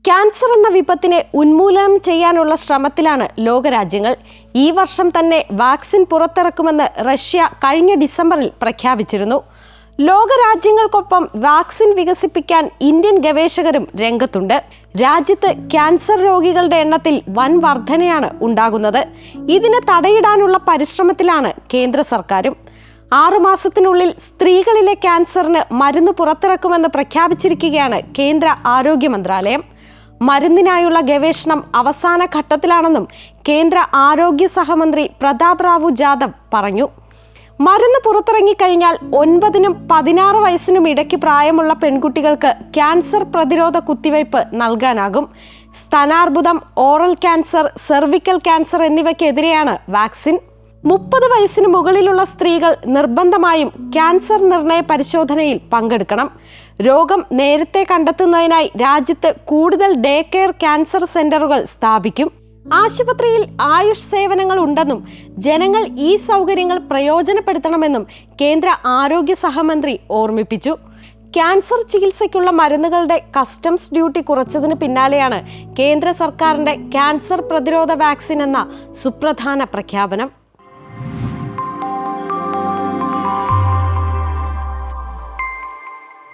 Cancer എന്ന വിപത്തിനെ ഉന്മൂലനം ചെയ്യാനുള്ള ശ്രമത്തിലാണ് ലോകരാജ്യങ്ങൾ. ഈ വർഷം തന്നെ വാക്സിൻ പുറത്തിറക്കുമെന്ന് റഷ്യ കഴിഞ്ഞ ഡിസംബറിൽ പ്രഖ്യാപിച്ചിരുന്നു. ലോകരാജ്യങ്ങൾക്കൊപ്പം വാക്സിൻ വികസിപ്പിക്കാൻ ഇന്ത്യൻ ഗവേഷകരും രംഗത്തുണ്ട്. രാജ്യത്ത് ക്യാൻസർ രോഗികളുടെ എണ്ണത്തിൽ വൻ വർധനയാണ് ഉണ്ടാകുന്നത്. ഇതിന് തടയിടാനുള്ള പരിശ്രമത്തിലാണ് കേന്ദ്ര സർക്കാരും. 6 മാസത്തിനുള്ളിൽ സ്ത്രീകളിലെ ക്യാൻസറിന് മരുന്ന് പുറത്തിറക്കുമെന്ന് പ്രഖ്യാപിച്ചിരിക്കുകയാണ് കേന്ദ്ര ആരോഗ്യ മന്ത്രാലയം. മരുന്നിനായുള്ള ഗവേഷണം അവസാന ഘട്ടത്തിലാണെന്നും കേന്ദ്ര ആരോഗ്യ സഹമന്ത്രി പ്രതാപ് റാവു ജാദവ് പറഞ്ഞു. മരുന്ന് പുറത്തിറങ്ങിക്കഴിഞ്ഞാൽ 9-നും 16 വയസ്സിനും ഇടയ്ക്ക് പ്രായമുള്ള പെൺകുട്ടികൾക്ക് ക്യാൻസർ പ്രതിരോധ കുത്തിവയ്പ് നൽകാനാകും. സ്തനാർബുദം, ഓറൽ ക്യാൻസർ, സെർവിക്കൽ ക്യാൻസർ എന്നിവയ്ക്കെതിരെയാണ് വാക്സിൻ. 30 വയസ്സിന് മുകളിലുള്ള സ്ത്രീകൾ നിർബന്ധമായും ക്യാൻസർ നിർണയ പരിശോധനയിൽ പങ്കെടുക്കണം. രോഗം നേരത്തെ കണ്ടെത്തുന്നതിനായി രാജ്യത്ത് കൂടുതൽ ഡേ കെയർ ക്യാൻസർ സെന്ററുകൾ സ്ഥാപിക്കും. ആശുപത്രിയിൽ ആയുഷ് സേവനങ്ങൾ ഉണ്ടെന്നും ജനങ്ങൾ ഈ സൗകര്യങ്ങൾ പ്രയോജനപ്പെടുത്തണമെന്നും കേന്ദ്ര ആരോഗ്യ സഹമന്ത്രി ഓർമ്മിപ്പിച്ചു. ക്യാൻസർ ചികിത്സയ്ക്കുള്ള മരുന്നുകളുടെ കസ്റ്റംസ് ഡ്യൂട്ടി കുറച്ചതിന് പിന്നാലെയാണ് കേന്ദ്ര സർക്കാരിന്റെ ക്യാൻസർ പ്രതിരോധ വാക്സിൻ എന്ന സുപ്രധാന പ്രഖ്യാപനം.